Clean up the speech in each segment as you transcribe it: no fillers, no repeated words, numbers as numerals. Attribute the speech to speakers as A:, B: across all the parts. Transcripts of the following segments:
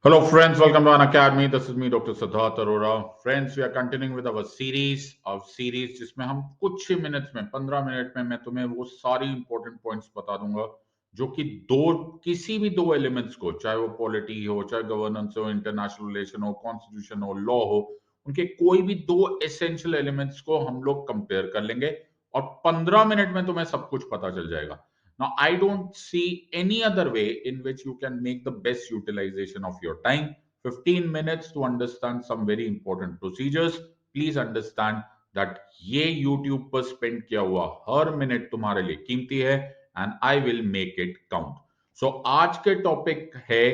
A: Hello, friends. Welcome to An Academy. This is me, Dr. Siddharth Arora. Friends, we are continuing with our series जिसमें हम कुछ ही minutes में 15 minute में मैं तुम्हें वो सारी इंपॉर्टेंट पॉइंट्स बता दूंगा जो कि किसी भी दो एलिमेंट्स को, चाहे वो पॉलिटी हो, चाहे गवर्नेंस हो, इंटरनेशनल रिलेशन हो, कॉन्स्टिट्यूशन हो, लॉ हो, उनके कोई भी दो एसेंशियल एलिमेंट्स को हम लोग कंपेयर कर लेंगे और 15 मिनट में तुम्हें सब कुछ पता चल जाएगा. Now, I don't see any other way in which you can make the best utilization of your time. 15 minutes to understand some very important procedures. Please understand that ये YouTube पर spend किया हुआ हर मिनट तुम्हारे लिए कीमती है and I will make it count. So आज के टॉपिक है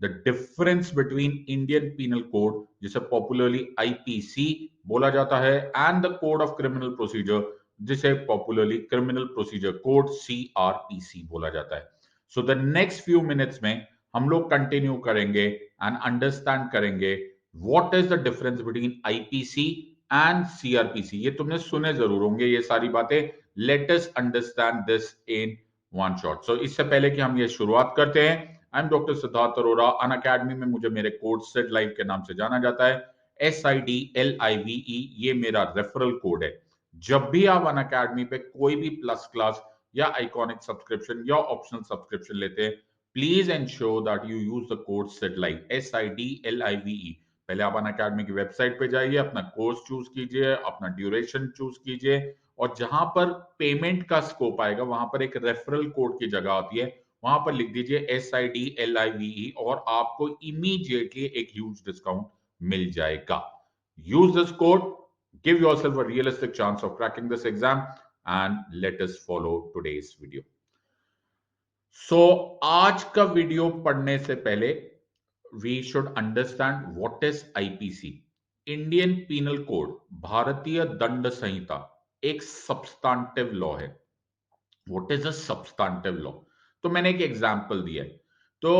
A: the difference between Indian Penal Code जिसे popularly IPC बोला जाता है and the Code of Criminal Procedure जिसे popularly criminal procedure code CRPC बोला जाता है. So the next few minutes में हम लोग कंटिन्यू करेंगे एंड अंडरस्टैंड करेंगे what is the difference between IPC and CRPC. ये तुमने सुने जरूर होंगे ये सारी बातें. Let us understand this in one shot. So इससे पहले कि हम ये शुरुआत करते हैं, I am doctor Siddharth Arora. Unacademy में मुझे मेरे कोड सेट लाइव के नाम से जाना जाता है. SIDLIVE ये मेरा रेफरल कोड है. जब भी आप अन अकेडमी पे कोई भी प्लस क्लास या आइकॉनिक सब्सक्रिप्शन या ऑप्शनल सब्सक्रिप्शन लेते हैं, please ensure that you use the code SIDLIVE SIDLIVE. पहले आप अन अकेडमी की वेबसाइट पे जाइए, अपना कोर्स चूज कीजिए, अपना ड्यूरेशन चूज कीजिए और जहां पर पेमेंट का स्कोप आएगा वहां पर एक रेफरल कोड की जगह आती है, वहां पर लिख दीजिए SIDLIVE और आपको इमीडिएटली एक ह्यूज डिस्काउंट मिल जाएगा. Use this code. Give yourself a realistic chance of cracking this exam and let us follow today's video. So, आज का वीडियो पढ़ने से पहले we should understand what is IPC. Indian penal code, भारतीय दंड संहिता एक सब्सटेंटिव लॉ है. What is a substantive law? तो मैंने एक एग्जांपल दिया है. तो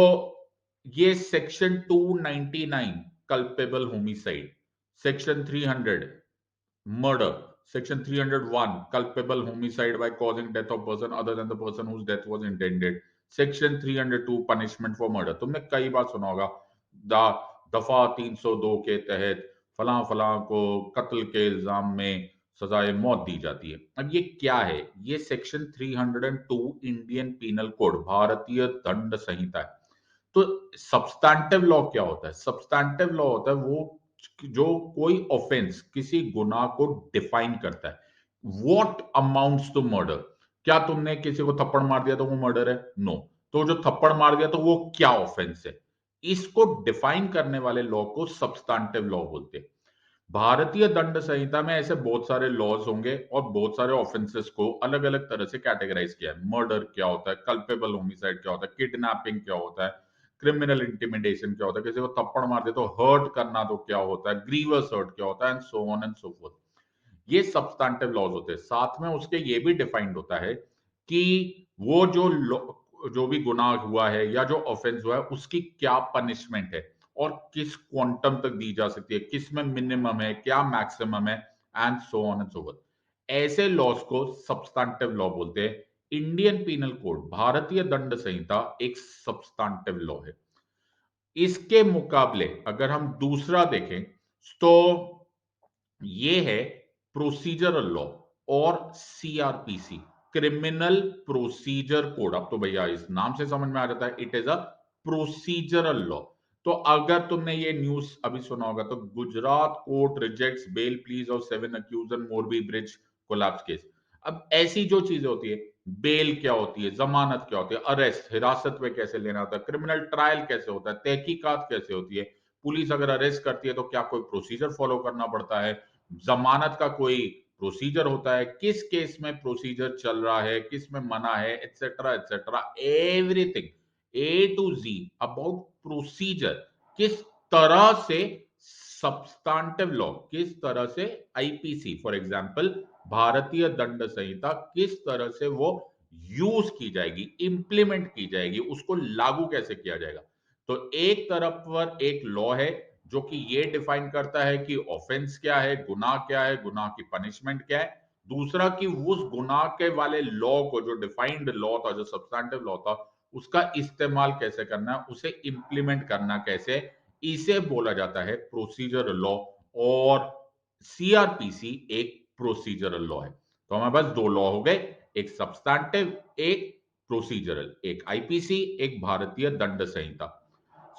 A: ये section 299 culpable homicide, section 300 murder, section 301 culpable homicide by causing death of person other than the person whose death was intended, section 302 punishment for murder. तुमने कई बार सुना होगा दफा 302 के तहत फलां फलां को कत्ल के इल्जाम में सजाए मौत दी जाती है. अब ये क्या है? ये सेक्शन 302 इंडियन पीनल कोड, भारतीय दंड संहिता है. तो सब्सटेंटिव लॉ क्या होता है? सब्सटेंटिव लॉ होता है वो जो कोई ऑफेंस, किसी गुनाह को डिफाइन करता है. What amounts to murder? क्या तुमने किसी को थप्पड़ मार दिया तो वो मर्डर है? नो. तो जो थप्पड़ मार दिया तो वो क्या ऑफेंस है? इसको डिफाइन करने वाले लॉ को सब्सटेंटिव लॉ बोलते हैं. भारतीय दंड संहिता में ऐसे बहुत सारे लॉज होंगे और बहुत सारे ऑफेंसेस को अलग अलग तरह से कैटेगराइज किया है. मर्डर क्या होता है, कल्पेबल होमिसाइड क्या होता है, किडनैपिंग क्या होता है, क्रिमिनल इंटिमिडेशन क्या होता है, किसी को थप्पड़ मार दे तो हर्ट करना तो क्या होता है, ग्रीवस हर्ट क्या होता है, and so on and so fourth. ये सब्सटेंटिव लॉज होते हैं. साथ में उसके ये भी डिफाइंड होता है कि वो जो भी गुनाह हुआ है या जो ऑफेंस हुआ है उसकी क्या पनिशमेंट है और किस क्वांटम तक दी जा सकती है, किस में मिनिमम है, क्या मैक्सिमम है, and so on and so fourth. ऐसे लॉज को सब्सटेंटिव लॉ बोलते हैं. इंडियन पीनल कोड, भारतीय दंड संहिता एक सब्सटेंटिव लॉ है. इसके मुकाबले अगर हम दूसरा देखें तो ये है प्रोसीजरल लॉ और CRPC, क्रिमिनल प्रोसीजर कोड. अब तो भैया इस नाम से समझ में आ जाता है, it is a procedural law. तो अगर तुमने ये न्यूज अभी सुना होगा तो Gujarat court rejects bail pleas of 7 accused in Morbi bridge collapse case. अब ऐसी जो चीजें होती है, बेल क्या होती है, जमानत क्या होती है, अरेस्ट हिरासत में कैसे लेना होता है, क्रिमिनल ट्रायल कैसे होता है, तहकीकात कैसे होती है, पुलिस अगर अरेस्ट करती है तो क्या कोई प्रोसीजर फॉलो करना पड़ता है, जमानत का कोई प्रोसीजर होता है, किस केस में प्रोसीजर चल रहा है, किस में मना है, etcetera etcetera, everything A to Z about procedure. किस तरह से सब्सटेंटिव लॉ, किस तरह से IPC फॉर एग्जांपल भारतीय दंड संहिता किस तरह से वो यूज की जाएगी, इंप्लीमेंट की जाएगी, उसको लागू कैसे किया जाएगा. तो एक तरफ पर एक लॉ है जो कि ये डिफाइन करता है कि ऑफेंस क्या है, गुनाह क्या है, गुनाह की पनिशमेंट क्या है. दूसरा कि उस गुनाह के वाले लॉ को, जो डिफाइंड लॉ था, जो सब्सटेंटिव लॉ था, उसका इस्तेमाल कैसे करना है, उसे इंप्लीमेंट करना कैसे, इसे बोला जाता है प्रोसीजरल लॉ, और सीआरपीसी एक प्रोसीजरल लॉ है। तो हमारे पास दो लॉ हो गए, एक सब्सटैंटिव, एक प्रोसीजरल, एक आईपीसी, एक भारतीय दंड संहिता।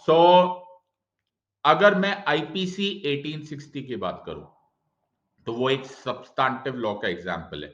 A: सो अगर मैं आईपीसी 1860 की बात करूं तो वो एक सब्सटैंटिव लॉ का एग्जाम्पल है।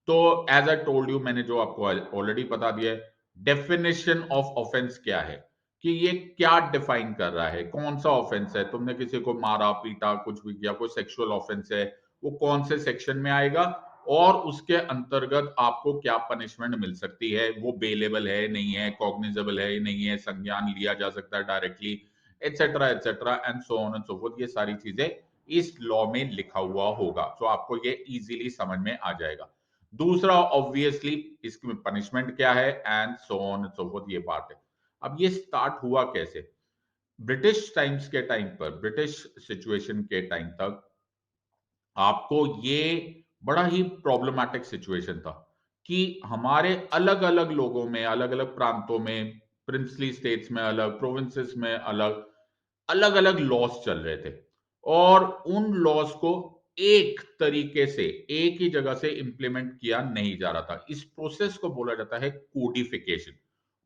A: तो एज आई टोल्ड यू, मैंने जो आपको ऑलरेडी बता दिया है, डेफिनेशन ऑफ ऑफेंस क्या है, कि ये क्या डिफाइन कर रहा है, कौन सा ऑफेंस है। तुमने किसी को मारा पीटा कुछ भी किया, कोई सेक्सुअल ऑफेंस है, वो कौन से सेक्शन में आएगा और उसके अंतर्गत आपको क्या पनिशमेंट मिल सकती है, वो बेलेबल है नहीं है, कॉग्निजेबल है नहीं है, संज्ञान लिया जा सकता है directly, etcetera and so on and so fourth. ये सारी चीजें इस लॉ में लिखा हुआ होगा, तो आपको ये इजीली समझ में आ जाएगा। दूसरा, ऑब्वियसली इसकी पनिशमेंट क्या है and so on and so fourth, ये पार्ट है। अब ये स्टार्ट हुआ कैसे? ब्रिटिश टाइम्स के टाइम पर, ब्रिटिश सिचुएशन के टाइम तक आपको ये बड़ा ही प्रॉब्लमैटिक सिचुएशन था कि हमारे अलग अलग लोगों में, अलग अलग प्रांतों में, प्रिंसली स्टेट्स में अलग, प्रोविंसेस में अलग, अलग अलग लॉस चल रहे थे, और उन लॉस को एक तरीके से एक ही जगह से इंप्लीमेंट किया नहीं जा रहा था। इस प्रोसेस को बोला जाता है कोडिफिकेशन।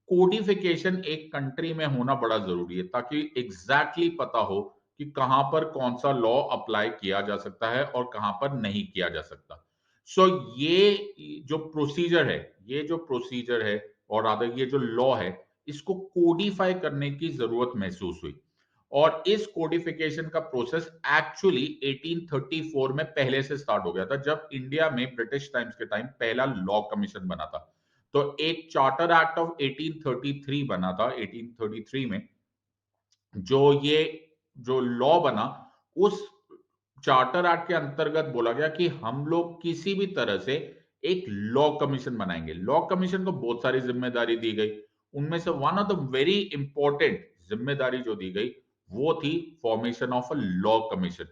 A: कोडिफिकेशन एक कंट्री में होना बड़ा जरूरी है ताकि एग्जैक्टली पता हो कि कहां पर कौन सा लॉ अप्लाई किया जा सकता है और कहां पर नहीं किया जा सकता। सो ये जो प्रोसीजर है, ये जो प्रोसीजर है और आदर ये जो लॉ है, इसको कोडिफाई करने की जरूरत महसूस हुई। और इस कोडिफिकेशन का प्रोसेस एक्चुअली 1834 में पहले से स्टार्ट हो गया था, जब इंडिया में ब्रिटिश टाइम्स के टाइम पहला लॉ कमीशन बना था। तो एक चार्टर एक्ट ऑफ 1833 बना था 1833 में। जो ये जो लॉ बना, उस चार्टर एक्ट के अंतर्गत बोला गया कि हम लोग किसी भी तरह से एक लॉ कमीशन बनाएंगे। लॉ कमीशन को बहुत सारी जिम्मेदारी दी गई, उनमें से one of the very important जिम्मेदारी जो दी गई वो थी formation of a law commission.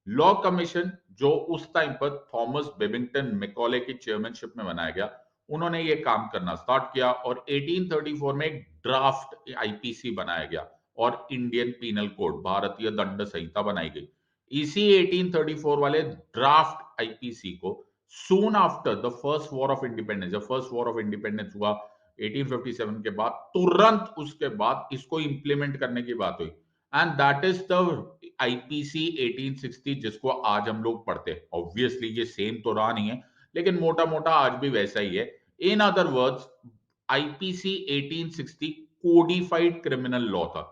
A: Law commission जो उस टाइम पर थॉमस बेबिंगटन मैकॉले की चेयरमैनशिप में बनाया गया, उन्होंने ये काम करना स्टार्ट किया और 1834 में एक ड्राफ्ट आईपीसी बनाया गया और इंडियन पीनल कोड, भारतीय दंड संहिता बनाई गई। इसी 1834 वाले ड्राफ्ट आईपीसी को soon after the first war of independence, जब फर्स्ट वॉर ऑफ इंडिपेंडेंस हुआ 1857 के बाद, तुरंत उसके बाद इसको इंप्लीमेंट करने की बात हुई, and that is the IPC 1860 जिसको आज हम लोग पढ़ते हैं। ऑब्वियसली ये सेम तो रहा नहीं है, लेकिन मोटा मोटा आज भी वैसा ही है। In other words, IPC 1860 codified criminal law था।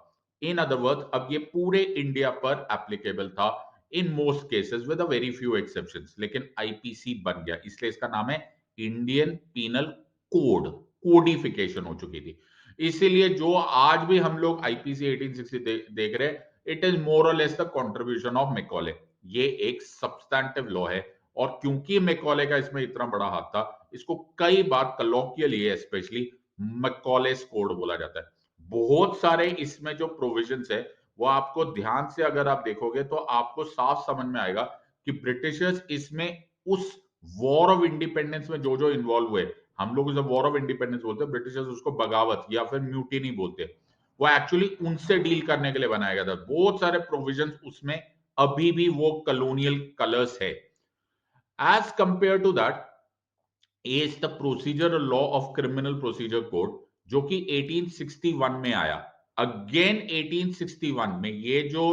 A: इन अदर वर्ड्स, अब ये पूरे इंडिया पर एप्लीकेबल था in most cases with a very few exceptions, लेकिन आईपीसी बन गया, इसलिए इसका नाम है इंडियन पीनल कोड। कोडिफिकेशन हो चुकी थी। इसीलिए जो आज भी हम लोग आईपीसी 1860 देख रहे हैं, इट इज मोर और less the contribution of Macaulay. ये एक सब्सटैंटिव लॉ है, और क्योंकि मैकॉले का इसमें इतना बड़ा हाथ था, इसको कई बार कलॉकियली स्पेशली मैकॉलेस कोड बोला जाता है। बहुत सारे इसमें जो प्रोविजंस है, वो आपको ध्यान से अगर आप देखोगे तो आपको साफ समझ में आएगा कि ब्रिटिशर्स इसमें उस वॉर ऑफ इंडिपेंडेंस में जो जो इन्वॉल्व हुए, हम लोग जब वॉर ऑफ इंडिपेंडेंस बोलते हैं, ब्रिटिशर्स उसको बगावत या फिर म्यूटिनी बोलते हैं, वो एक्चुअली उनसे डील करने के लिए बनाया गया था। बहुत सारे प्रोविजंस उसमें अभी भी वो कॉलोनियल कलर्स है। As compare to that is the procedure law of criminal procedure code, जो कि 1861 में आया। अगेन 1861 में ये जो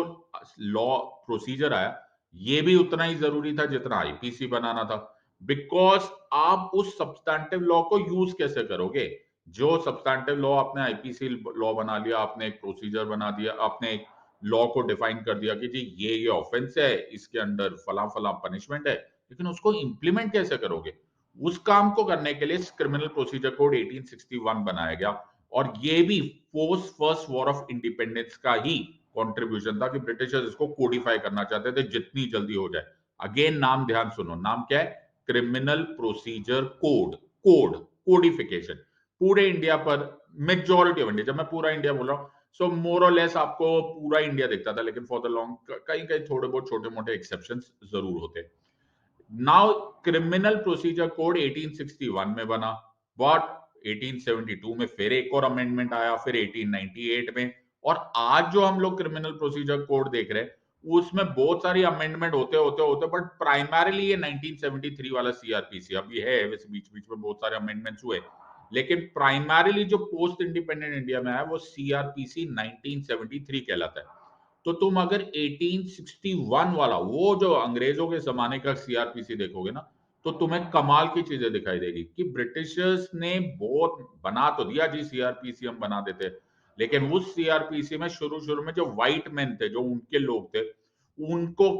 A: लॉ प्रोसीजर आया, ये भी उतना ही जरूरी था जितना आईपीसी बनाना था। बिकॉज आप उस सब्सटैंटिव लॉ को यूज कैसे करोगे? जो सब्सटैंटिव लॉ आपने आईपीसी लॉ बना लिया, आपने एक प्रोसीजर बना दिया, आपने एक लॉ को डिफाइन कर दिया कि जी ये ऑफेंस है, इसके अंदर फला फला पनिशमेंट है, लेकिन उसको इंप्लीमेंट कैसे करोगे? उस काम को करने के लिए क्रिमिनल प्रोसीजर कोड 1861 बनाया गया, और ये भी post first war of independence का ही कंट्रीब्यूशन था कि ब्रिटिशर्स इसको कोडिफाई करना चाहते थे जितनी जल्दी हो जाए। अगेन नाम ध्यान सुनो, नाम क्या है? Criminal procedure code. Code, codification, पूरे इंडिया पर, मेजॉरिटी ऑफ इंडिया, जब मैं पूरा इंडिया बोल रहा हूं, सो मोर और लेस आपको पूरा इंडिया दिखता था, लेकिन फॉर द लॉन्ग कहीं कहीं थोड़े बहुत छोटे मोटे एक्सेप्शंस जरूर होते। नाउ क्रिमिनल प्रोसीजर कोड 1861 में बना, बट 1872 में फिर एक और अमेंडमेंट आया, फिर 1898 में, और आज जो हम लोग क्रिमिनल प्रोसीजर कोड देख रहे हैं उसमें बहुत सारी अमेंडमेंट होते बट प्राइमरीली ये 1973 वाला सीआरपीसी अब ये है, वैसे बीच बीच में बहुत सारे अमेंडमेंट्स हुए, लेकिन प्राइमरीली जो पोस्ट इंडिपेंडेंट इंडिया में है वो सीआरपीसी 1973 कहलाता है। तो तुम अगर 1861 वाला वो जो अंग्रेजों के जमाने का सीआरपीसी देखोगे ना तो तुम्हें कमाल की चीजें दिखाई देगी कि ब्रिटिशर्स ने बहुत बना तो दिया जी, सीआरपीसी हम बना देते, लेकिन उस सीआरपीसी में शुरू शुरू में जो व्हाइट मैन थे, जो उनके लोग थे, उनको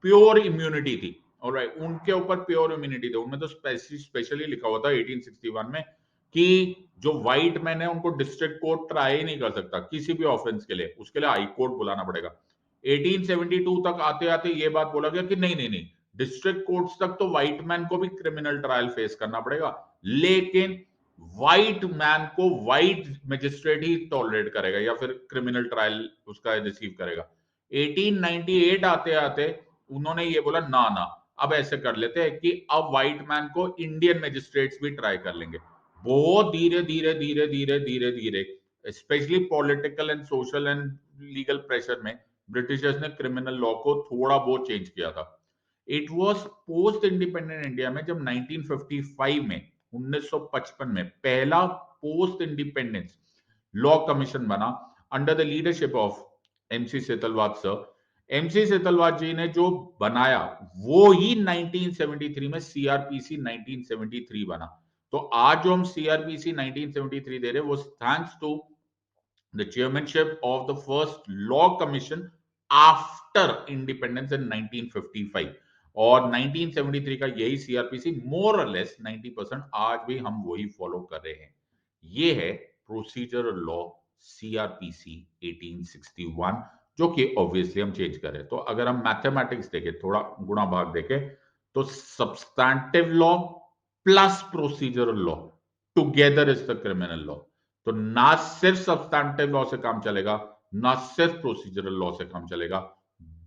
A: प्योर इम्यूनिटी थी। ऑलराइट, उनके ऊपर प्योर इम्यूनिटी थी। उनमें तो स्पेशली लिखा हुआ था 1861 में कि जो व्हाइट मैन है उनको डिस्ट्रिक्ट कोर्ट ट्राई ही नहीं कर सकता किसी भी ऑफेंस के लिए, उसके लिए हाई कोर्ट बुलाना पड़ेगा। 1872 तक आते आते ये बात बोला गया कि नहीं नहीं नहीं, डिस्ट्रिक्ट कोर्ट्स तक तो व्हाइट मैन को भी क्रिमिनल ट्रायल फेस करना पड़ेगा, लेकिन व्हाइट मैन को व्हाइट मजिस्ट्रेट ही टॉलरेट करेगा या फिर क्रिमिनल ट्रायल उसका रिसीव करेगा। 1898 आते आते उन्होंने ये बोला ना ना, अब ऐसे कर लेते हैं कि अब व्हाइट मैन को इंडियन मजिस्ट्रेट्स भी ट्राई कर लेंगे। बहुत धीरे धीरे धीरे धीरे धीरे धीरे specially political and social and legal pressure में ब्रिटिशर्स ने क्रिमिनल लॉ को थोड़ा बहुत चेंज किया था। It was post independent India में जब 1955 में 1955 में पहला पोस्ट इंडिपेंडेंस लॉ कमीशन बना under the leadership of MC Setalvad sir. MC Setalvad ji ने जो बनाया वो ही 1973 में सीआरपीसी 1973 बना। तो आज जो हम सीआरपीसी 1973 दे रहे हैं वो thanks to the chairmanship of the first law commission after independence in 1955 और 1973 का यही सीआरपीसी मोर और लेस 90% आज भी हम वही फॉलो कर रहे हैं। ये है प्रोसीजरल लॉ सीआरपीसी 1861 जो कि ऑब्वियसली हम चेंज करें। तो अगर हम मैथमेटिक्स देखें, थोड़ा गुणा भाग देखें, तो substantive law plus procedural law together is the criminal law. तो ना सिर्फ सब्सटैंटिव लॉ से काम चलेगा, ना सिर्फ प्रोसीजरल लॉ से काम चलेगा,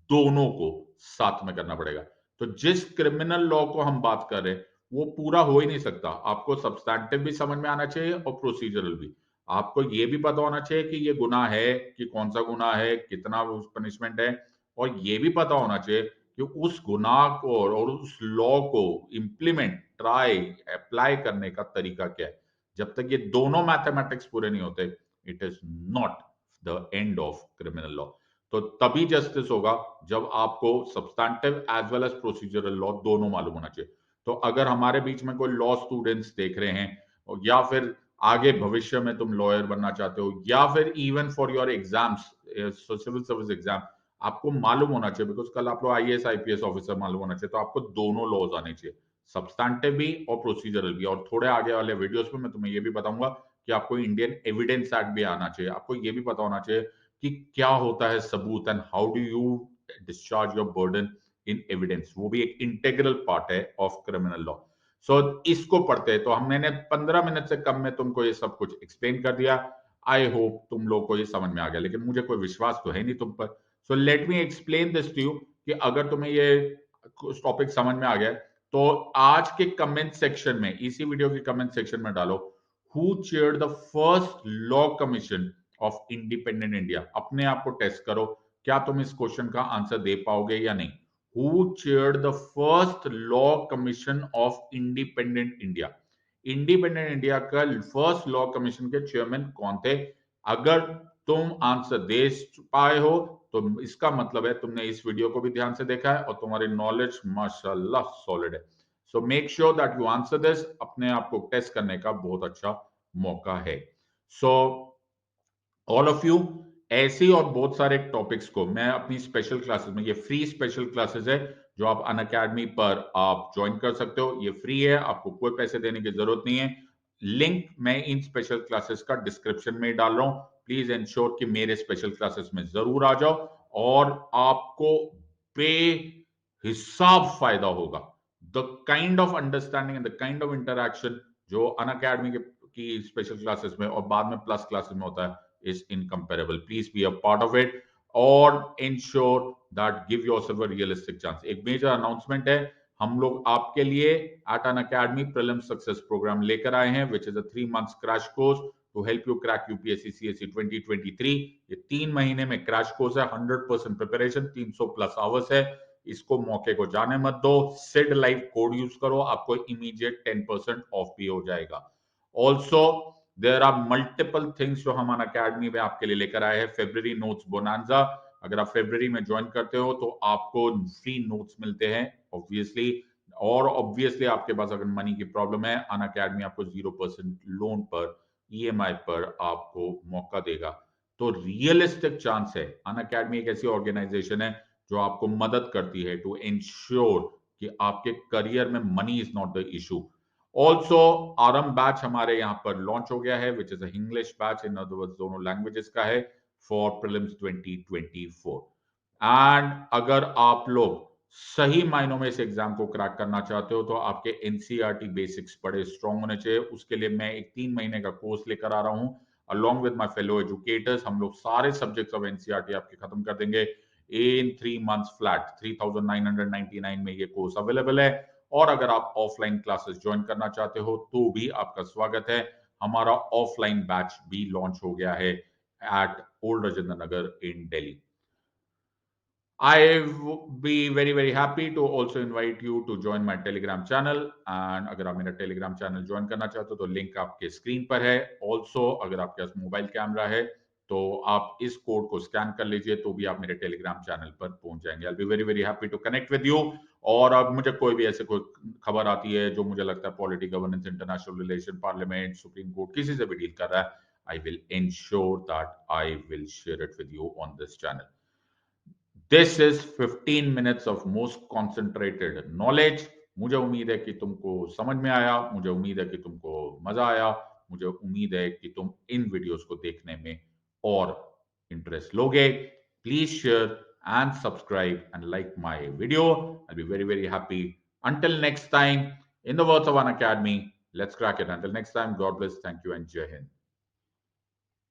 A: दोनों को साथ में करना पड़ेगा। तो जिस क्रिमिनल लॉ को हम बात कर रहे हैं वो पूरा हो ही नहीं सकता, आपको सब्सटैंटिव भी समझ में आना चाहिए और प्रोसीजरल भी। आपको ये भी पता होना चाहिए कि ये गुनाह है, कि कौन सा गुनाह है, कितना पनिशमेंट है, और ये भी पता होना चाहिए कि उस गुनाह को और उस लॉ को इंप्लीमेंट, ट्राई, अप्लाई करने का तरीका क्या है। जब तक ये दोनों मैथमेटिक्स पूरे नहीं होते, it is not the end of criminal law. तो तभी जस्टिस होगा जब आपको substantive as well as procedural law दोनों मालूम होना चाहिए। तो अगर हमारे बीच में कोई लॉ स्टूडेंट्स देख रहे हैं या फिर आगे भविष्य में तुम लॉयर बनना चाहते हो या फिर even for your exams, civil service exam, आपको मालूम होना चाहिए, बिकॉज कल आप लोग आईएएस आईपीएस ऑफिसर मालूम होना चाहिए, तो आपको दोनों लॉज आने चाहिए, सब्सटैंटिव भी और प्रोसीजरल भी। और थोड़े आगे वाले वीडियोस में मैं तुम्हें ये भी बताऊंगा कि आपको इंडियन एविडेंस एक्ट भी आना चाहिए, आपको ये भी पता होना चाहिए कि क्या होता है सबूत and how do you discharge your burden in evidence, वो भी एक इंटेग्रल पार्ट है ऑफ क्रिमिनल लॉ। सो इसको पढ़ते हैं। तो हमने 15 मिनट से कम में तुमको ये सब कुछ एक्सप्लेन कर दिया। आई होप तुम लोग को ये समझ में आ गया, लेकिन मुझे कोई विश्वास तो है नहीं तुम पर। So let me explain this to you कि अगर तुम्हें ये टॉपिक समझ में आ गया तो आज के कमेंट सेक्शन में, इसी वीडियो के कमेंट सेक्शन में डालो who chaired the first law commission of independent India. अपने आप को टेस्ट करो, क्या तुम इस क्वेश्चन का आंसर दे पाओगे या नहीं। Who chaired the first law commission of independent India. Independent India का फर्स्ट लॉ कमीशन के चेयरमैन कौन थे। अगर तुम आंसर दे पाए हो तो इसका मतलब है तुमने इस वीडियो को भी ध्यान से देखा है और तुम्हारी नॉलेज माशाल्लाह सॉलिड है। So make sure that you answer this, अपने आप को टेस्ट करने का बहुत अच्छा मौका है। सो ऑल ऑफ यू, ऐसे और बहुत सारे टॉपिक्स को मैं अपनी स्पेशल क्लासेस में, ये फ्री स्पेशल क्लासेस है जो आप अनअकैडमी पर आप ज्वाइन कर सकते हो, ये फ्री है, आपको कोई पैसे देने की जरूरत नहीं है। लिंक मैं इन स्पेशल क्लासेस का डिस्क्रिप्शन में डाल रहा हूं। प्लीज इंश्योर कि मेरे स्पेशल क्लासेस में जरूर आ जाओ और आपको बेहिसाब फायदा होगा। The kind of understanding and the kind of interaction जो अनअकैडमी की स्पेशल क्लासेस में और बाद में प्लस क्लासेस में होता है is incomparable. Please be a part of it or ensure that give yourself a realistic chance. एक मेजर अनाउंसमेंट है, हम लोग आपके लिए at Unacademy prelim success programme लेकर आए हैं, which is a 3 months crash course to help you crack UPSC CSE 2023. ये 3 महीने में क्रैश कोर्स है, 100% प्रिपरेशन, 300 प्लस आवर्स है। इसको मौके को जाने मत दो। सिड लाइव कोड यूज करो, आपको इमीडिएट 10% ऑफ भी हो जाएगा। Also there are multiple things जो हम अनअकैडमी में आपके लिए लेकर आए हैं। फेब्रुअरी नोट्स बोनांजा, अगर आप फेब्रुअरी में ज्वाइन करते हो तो आपको फ्री नोट्स मिलते हैं ऑब्वियसली, और ऑब्वियसली आपके पास अगर मनी की प्रॉब्लम है, अनअकैडमी आपको 0% लोन पर, EMI पर आपको मौका देगा। तो रियलिस्टिक चांस है। अनअकैडमी एक ऐसी ऑर्गेनाइजेशन है जो आपको मदद करती है टू इंश्योर कि आपके करियर में money is not the issue. Also Aarambh batch हमारे यहाँ पर लॉन्च हो गया है, which is English batch, in other words दोनों लैंग्वेजेस का है, फॉर प्रीलिम्स 2024। एंड अगर आप लोग सही मायनों में इस एग्जाम को क्रैक करना चाहते हो तो आपके एनसीईआरटी बेसिक्स बड़े स्ट्रांग होने चाहिए। उसके लिए मैं एक 3 महीने का कोर्स लेकर आ रहा हूं along with my fellow educators। हम लोग सारे सब्जेक्ट्स ऑफ एनसीईआरटी आपके खत्म कर देंगे इन 3 months फ्लैट। 3999 में ये कोर्स अवेलेबल है। और अगर आप ऑफलाइन क्लासेस ज्वाइन करना चाहते हो तो भी आपका स्वागत है। हमारा ऑफलाइन बैच भी लॉन्च हो गया है at old Rajendra Nagar in Delhi. I would be very happy to also invite you to join my Telegram channel, and अगर आप मेरा Telegram channel ज्वाइन करना चाहते हो तो लिंक आपके स्क्रीन पर है। ऑल्सो अगर आपके पास मोबाइल कैमरा है तो आप इस कोड को स्कैन कर लीजिए तो भी आप मेरे टेलीग्राम चैनल पर पहुंच जाएंगे। I be very happy to connect with you. और अब मुझे कोई भी ऐसे कोई खबर आती है जो मुझे लगता है polity, governance, international relation, parliament, supreme court, किसी से भी डील कर रहा है, I will ensure that I will share it with you on this channel. This is 15 minutes of most concentrated knowledge. मुझे उम्मीद है कि तुमको समझ में आया, मुझे उम्मीद है कि तुमको मजा आया, मुझे उम्मीद है कि तुम इन वीडियोस को देखने में और इंटरेस्ट लोगे। Please share and subscribe and like my video. I be very happy. Until next time, in the words of Unacademy, let's crack it. Until next time, God bless, thank you and जय हिंद।